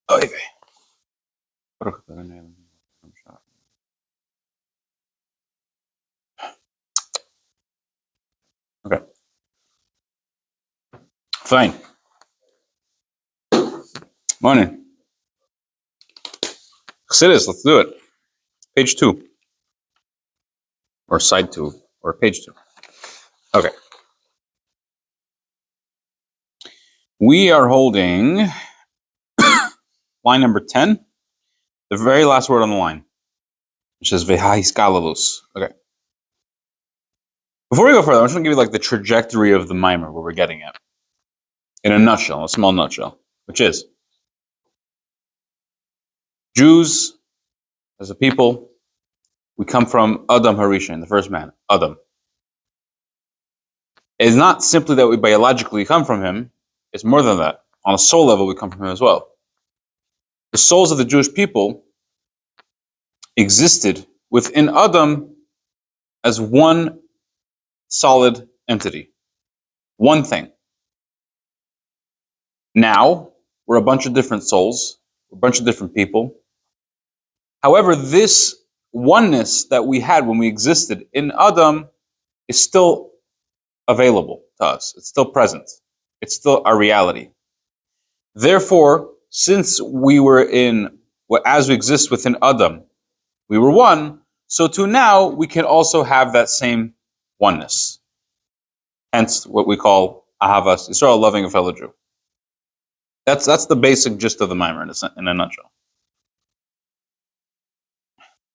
Okay. Okay. Fine. Morning. Chassidus, let's do it. Page 2. Or side 2. Or page 2. Okay. We are holding line number 10, the very last word on the line, which says Vehahiskalalus. Okay. Before we go further, I'm just going to give you like the trajectory of the mimer, where we're getting at. In a nutshell, a small nutshell, which is Jews, as a people, we come from Adam Harishan, the first man, Adam. It's not simply that we biologically come from him, it's more than that. On a soul level, we come from him as well. The souls of the Jewish people existed within Adam as one solid entity, one thing. Now, we're a bunch of different souls, a bunch of different people. However, this oneness that we had when we existed in Adam is still available to us. It's still present. It's still our reality. Therefore, since we were as we exist within Adam, we were one, so to now we can also have that same oneness. Hence what we call Ahavas, Yisroel, loving a fellow Jew. That's the basic gist of the mimer in a nutshell.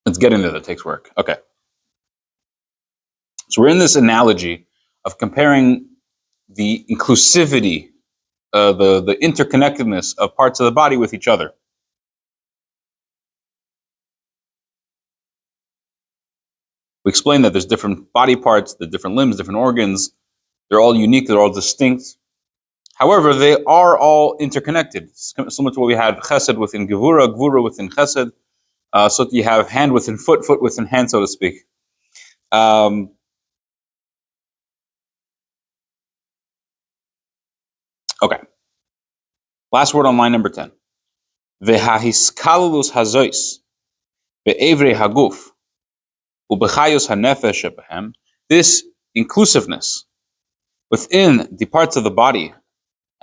It's getting there that takes work. Okay. So we're in this analogy of comparing the inclusivity, the interconnectedness of parts of the body with each other. We explained that there's different body parts, the different limbs, different organs. They're all unique, they're all distinct. However, they are all interconnected. Similar to what we had chesed within gevura, gevura within chesed. So you have hand within foot, foot within hand, so to speak. Okay. Last word on line number 10. Vehahiskalulus hazois be'evrei haguf ubechayos hanefesh shebehem. This inclusiveness within the parts of the body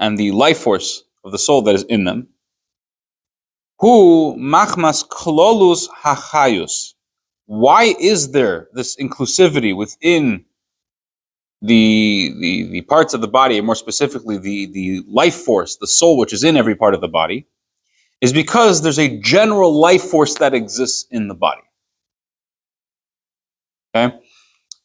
and the life force of the soul that is in them, hu machmas klolus hachayus. Why is there this inclusivity within the parts of the body, and more specifically the life force, the soul which is in every part of the body, is because there's a general life force that exists in the body. Okay?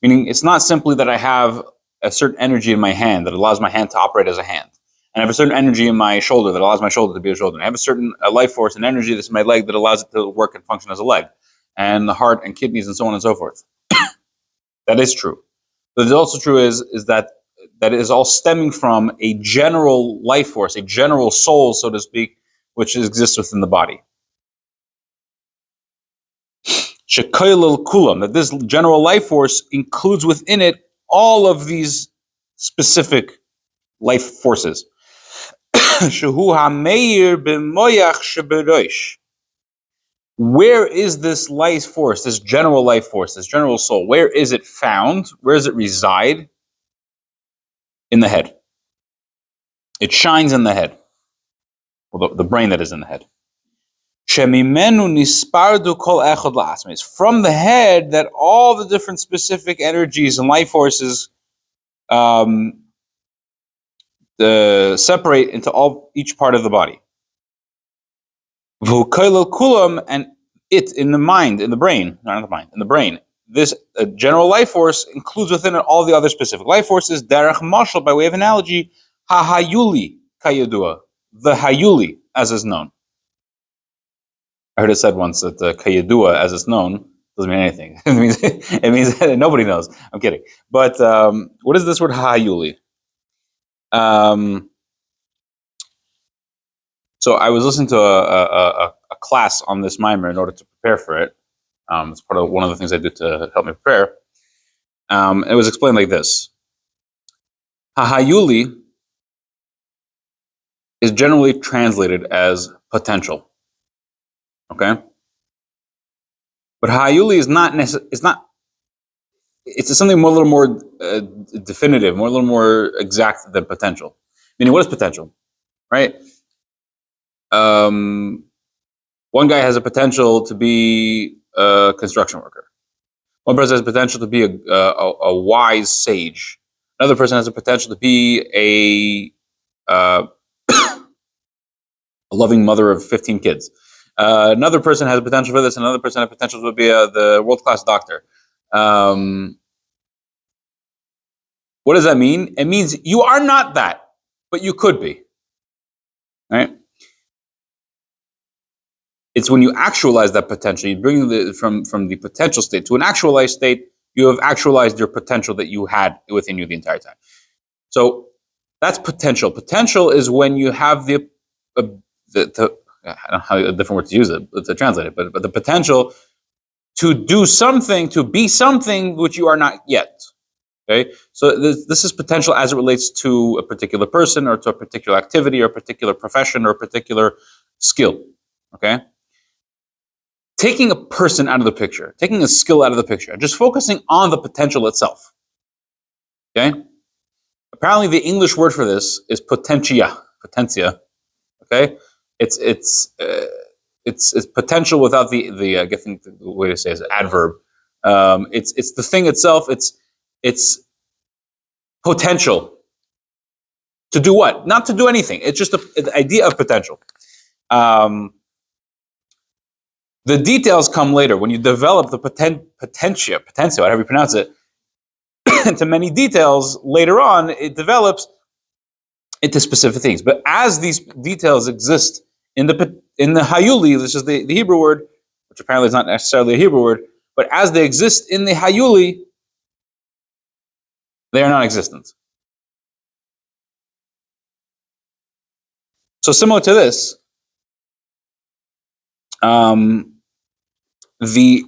Meaning it's not simply that I have a certain energy in my hand that allows my hand to operate as a hand. And I have a certain energy in my shoulder that allows my shoulder to be a shoulder. And I have a certain life force and energy that's in my leg that allows it to work and function as a leg. And the heart and kidneys and so on and so forth. That is true. But it's also true is that it is all stemming from a general life force, a general soul, so to speak, which exists within the body. Shekoilel kulam, that this general life force includes within it all of these specific life forces. Shehu hameir b'moyach sheberosh. Where is this life force, this general life force, this general soul? Where is it found? Where does it reside? In the head. It shines in the head. Well, the brain that is in the head. Shemimenu nispardu kol echad la'asmi. It's from the head that all the different specific energies and life forces separate into each part of the body. Kulam, and it in the mind, in the brain, not in the mind, in the brain. This general life force includes within it all the other specific life forces. Derech mashal, by way of analogy, hahayuli kayadua, the hayuli, as is known. I heard it said once that kayadua, as is known, doesn't mean anything. it means that nobody knows. I'm kidding. But what is this word hahayuli? So I was listening to a class on this mimer in order to prepare for it. It's part of one of the things I did to help me prepare. It was explained like this. Hahayuli is generally translated as potential. Okay? But Hayuli is not it's something a little more definitive, a little more exact than potential. Meaning, what is potential? Right? One guy has a potential to be a construction worker. One person has potential to be a wise sage. Another person has a potential to be a loving mother of 15 kids. Another person has a potential for this. Another person has potential to be the world-class doctor. What does that mean? It means you are not that, but you could be. Right? It's when you actualize that potential, you bring from the potential state to an actualized state, you have actualized your potential that you had within you the entire time. So that's potential. Potential is when you have I don't know how a different word to use it to translate it, but the potential to do something, to be something which you are not yet. Okay, so this is potential as it relates to a particular person or to a particular activity or a particular profession or a particular skill. Okay. Taking a person out of the picture, taking a skill out of the picture, just focusing on the potential itself. Okay? Apparently the English word for this is potentia. Okay? It's potential without the I guess the way to say it is adverb. It's the thing itself, it's potential. To do what? Not to do anything. It's just the idea of potential. The details come later. When you develop the potential, however you pronounce it, into many details, later on, it develops into specific things. But as these details exist in the Hayuli, this is the Hebrew word, which apparently is not necessarily a Hebrew word, but as they exist in the Hayuli, they are non-existent. So similar to this, the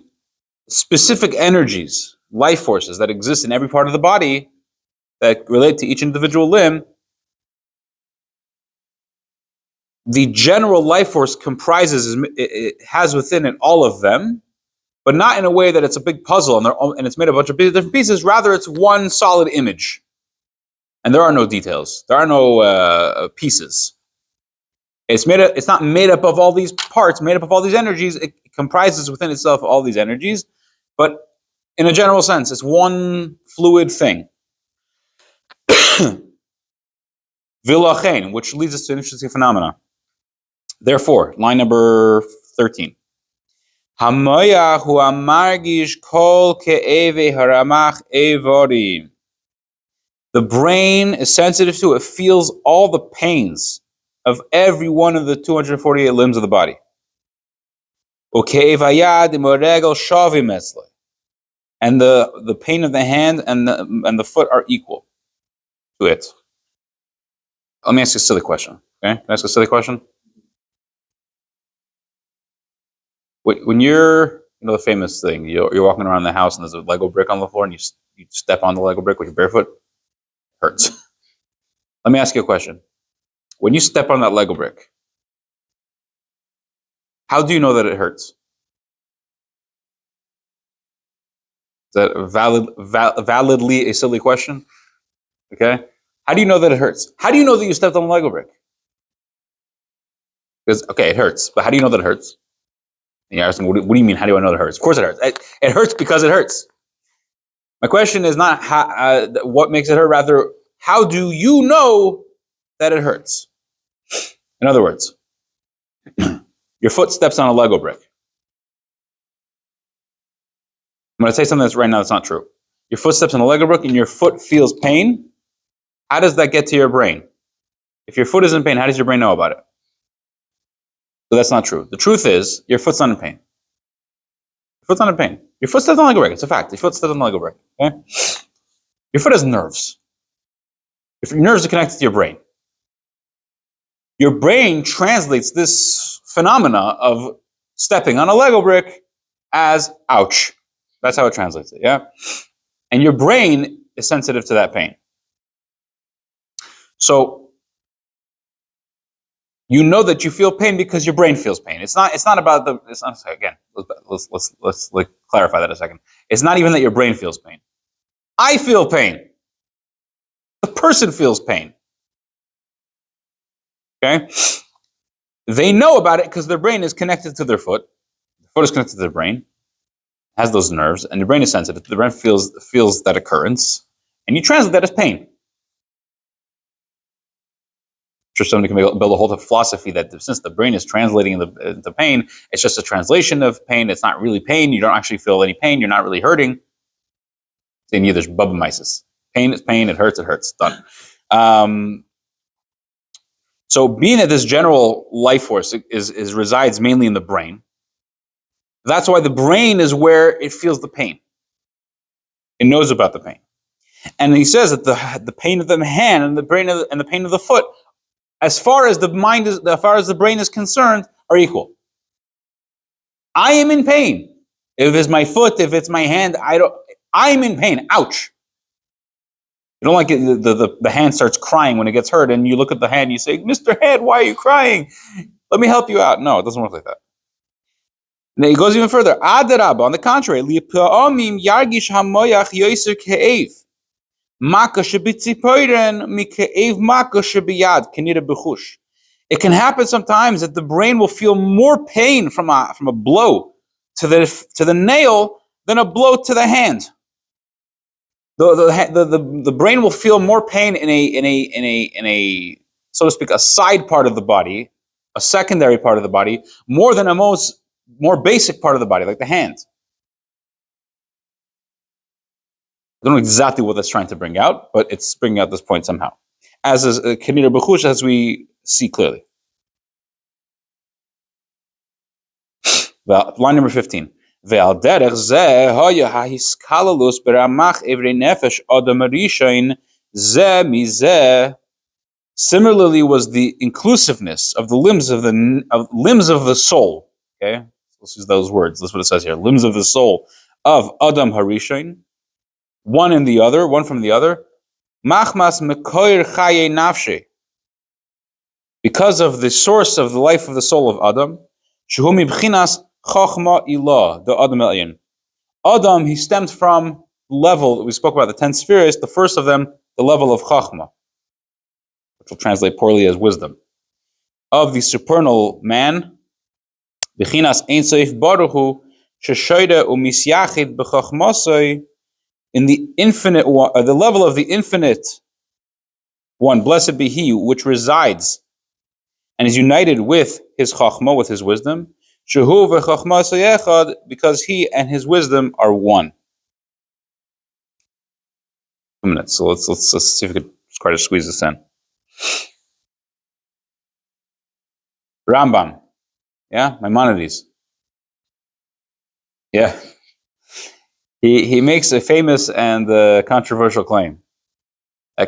specific energies, life forces that exist in every part of the body that relate to each individual limb, the general life force comprises, it has within it all of them, but not in a way that it's a big puzzle and it's made of a bunch of different pieces. Rather, it's one solid image. And there are no details. There are no pieces. It's not made up of all these parts, made up of all these energies. It comprises within itself all these energies, but in a general sense, it's one fluid thing. Vilachen, which leads us to an interesting phenomenon. Therefore, line number 13. Hamoya hu amargish kol ke'eve haramach evorim. The brain is sensitive to it, feels all the pains of every one of the 248 limbs of the body. And the pain of the hand and the foot are equal to it. Let me ask you a silly question. Okay? Can I ask a silly question? When you're, the famous thing, you're walking around the house and there's a Lego brick on the floor and you step on the Lego brick with your barefoot, it hurts. Let me ask you a question. When you step on that Lego brick, how do you know that it hurts? Is that validly a silly question? Okay. How do you know that it hurts? How do you know that you stepped on a Lego brick? Because, okay, it hurts, but how do you know that it hurts? And you're asking, what do you mean, how do I know that it hurts? Of course it hurts. It hurts because it hurts. My question is not what makes it hurt, rather, how do you know that it hurts? In other words, your foot steps on a Lego brick. I'm going to say something that's right now that's not true. Your foot steps on a Lego brick and your foot feels pain. How does that get to your brain? If your foot is in pain, how does your brain know about it? So that's not true. The truth is, your foot's not in pain. Your foot's not in pain. Your foot steps on a Lego brick. It's a fact. Your foot steps on a Lego brick. Okay? Your foot has nerves. Your nerves are connected to your brain. Your brain translates this phenomena of stepping on a Lego brick as ouch. That's how it translates it, yeah? And your brain is sensitive to that pain. So, You know that you feel pain because your brain feels pain. It's not about the. It's not again. Let's like clarify that a second. It's not even that your brain feels pain. I feel pain. The person feels pain. Okay. They know about it because their brain is connected to their foot. The foot is connected to their brain, has those nerves, and your brain is sensitive. The brain feels that occurrence, and you translate that as pain. Sure, somebody can build a whole philosophy that since the brain is translating the pain, it's just a translation of pain. It's not really pain. You don't actually feel any pain. You're not really hurting. In Yiddish, Bubba. Pain is pain. It hurts. It hurts. Done. So being that this general life force is resides mainly in the brain, that's why the brain is where it feels the pain. It knows about the pain. And he says that the pain of the hand and the brain and the pain of the foot, as far as the mind is, as far as the brain is concerned, are equal. I am in pain. If it's my foot, if it's my hand, I'm in pain. Ouch. You don't like it, the hand starts crying when it gets hurt, and you look at the hand and you say, Mr. Head, why are you crying? Let me help you out. No, it doesn't work like that. And he goes even further. Adarab, on the contrary, yargish hamoyach yoser ke'ev. It can happen sometimes that the brain will feel more pain from a blow to the nail than a blow to the hand. The brain will feel more pain in a so to speak a side part of the body, a secondary part of the body, more than a more basic part of the body, like the hand. I don't know exactly what that's trying to bring out, but it's bringing out this point somehow. As is Kenira B'chush, as we see clearly. Well, line number 15. Similarly was the inclusiveness of the limbs of the soul. Okay, let's use those words. That's what it says here. Limbs of the soul of Adam Harishain, one from the other. Machmas mekoir chaye nafshe, because of the source of the life of the soul of Adam. Shehu mibchinas chachma ilah, the Adam Elyon. Adam, he stemmed from level that we spoke about, the 10 spheres. The first of them, the level of chachma, which will translate poorly as wisdom, of the supernal man. B'chinas ein soif baruch hu sheshoyde umisyachid b'chachmasoi, in the infinite one, the level of the infinite one, blessed be he, which resides and is united with his chachma, with his wisdom. Shehu v'chachmasoi echad, because he and his wisdom are one. 2 minutes. So let's see if we could try to squeeze this in. Rambam, yeah, Maimonides, yeah. He makes a famous and controversial claim,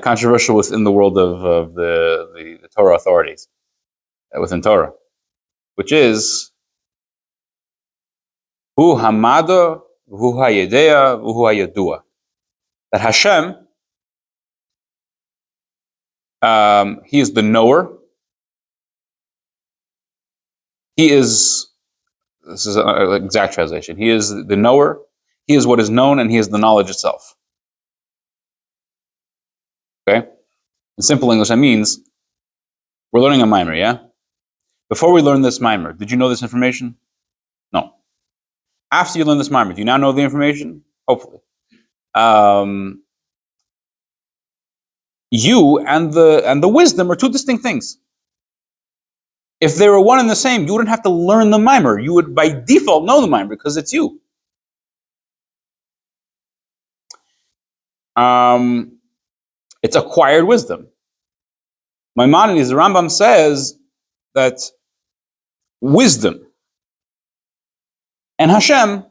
controversial within the world of the Torah authorities, within Torah, which is Hu Hamada, Hu Hayedea, Hu Hayedua. That Hashem, he is the knower. He is, this is an exact translation, he is the knower, he is what is known, and he is the knowledge itself. Okay? In simple English, that means we're learning a mimer, yeah? Before we learn this mimer, did you know this information? No. After you learn this mimer, do you now know the information? Hopefully. You and the wisdom are two distinct things. If they were one and the same, you wouldn't have to learn the mimer. You would by default know the mimer because it's you. It's acquired wisdom. Maimonides, the Rambam says that wisdom and Hashem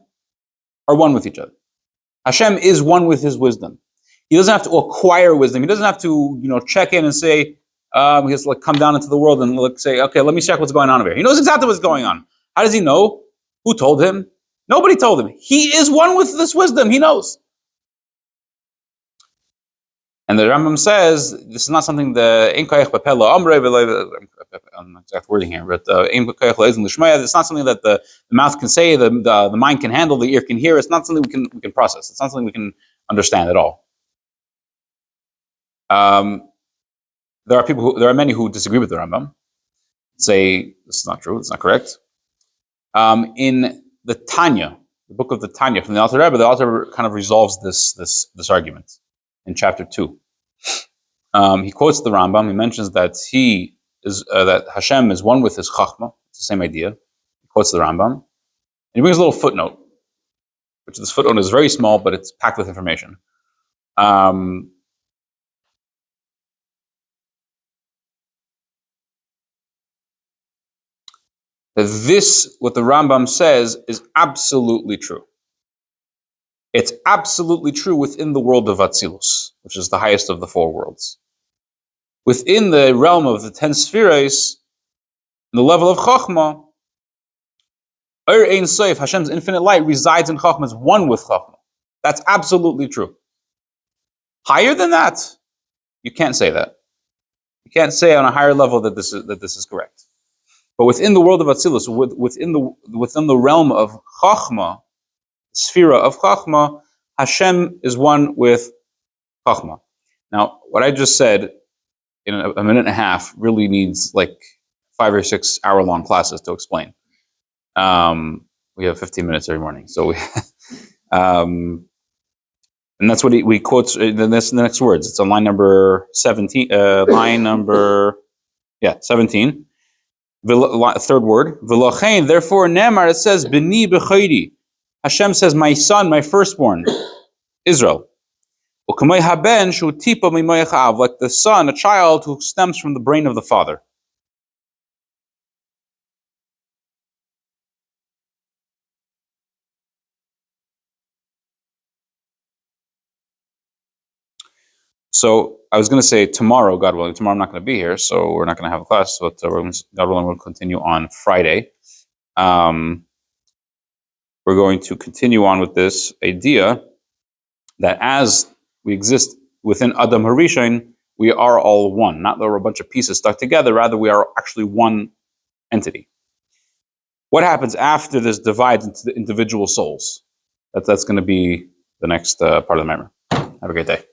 are one with each other. Hashem is one with his wisdom. He doesn't have to acquire wisdom. He doesn't have to, check in and say, he has to come down into the world and say, okay, let me check what's going on over here. He knows exactly what's going on. How does he know? Who told him? Nobody told him. He is one with this wisdom. He knows. And the Rambam says this is not something the exact wording here, but it's not something that the mouth can say, the mind can handle, the ear can hear. It's not something we can process. It's not something we can understand at all. There are many who disagree with the Rambam, say this is not true, it's not correct. In the Tanya, the book of the Tanya from the Alter Rebbe, the Alter Rebbe kind of resolves this argument in chapter 2. He quotes the Rambam. He mentions that that Hashem is one with his Chachma. It's the same idea. He quotes the Rambam. And he brings a little footnote, which this footnote is very small, but it's packed with information. That what the Rambam says, is absolutely true. It's absolutely true within the world of Atzilus, which is the highest of the 4 worlds. Within the realm of the 10 spheres, the level of Chachma, Ein Sof, Hashem's infinite light, resides in Chachma, is one with Chachma. That's absolutely true. Higher than that, you can't say that. You can't say on a higher level that this is correct. But within the world of Atzilus, within the realm of Chachma, Sphira of Chachma, Hashem is one with Chachma. Now, what I just said in a minute and a half really needs like 5 or 6 hour-long classes to explain. We have 15 minutes every morning, so and that's what he quotes. The next words. It's on line number 17. 17. Third word. V'lochein, therefore, Nemar, it says, B'ni b'chayri. Hashem says, my son, my firstborn, Israel. Like the son, a child who stems from the brain of the father. So I was going to say tomorrow, God willing. Tomorrow I'm not going to be here, so we're not going to have a class. But God willing, we'll continue on Friday. We're going to continue on with this idea that as we exist within Adam Harishon, we are all one. Not that we're a bunch of pieces stuck together. Rather, we are actually one entity. What happens after this divides into the individual souls? That's going to be the next part of the memory. Have a great day.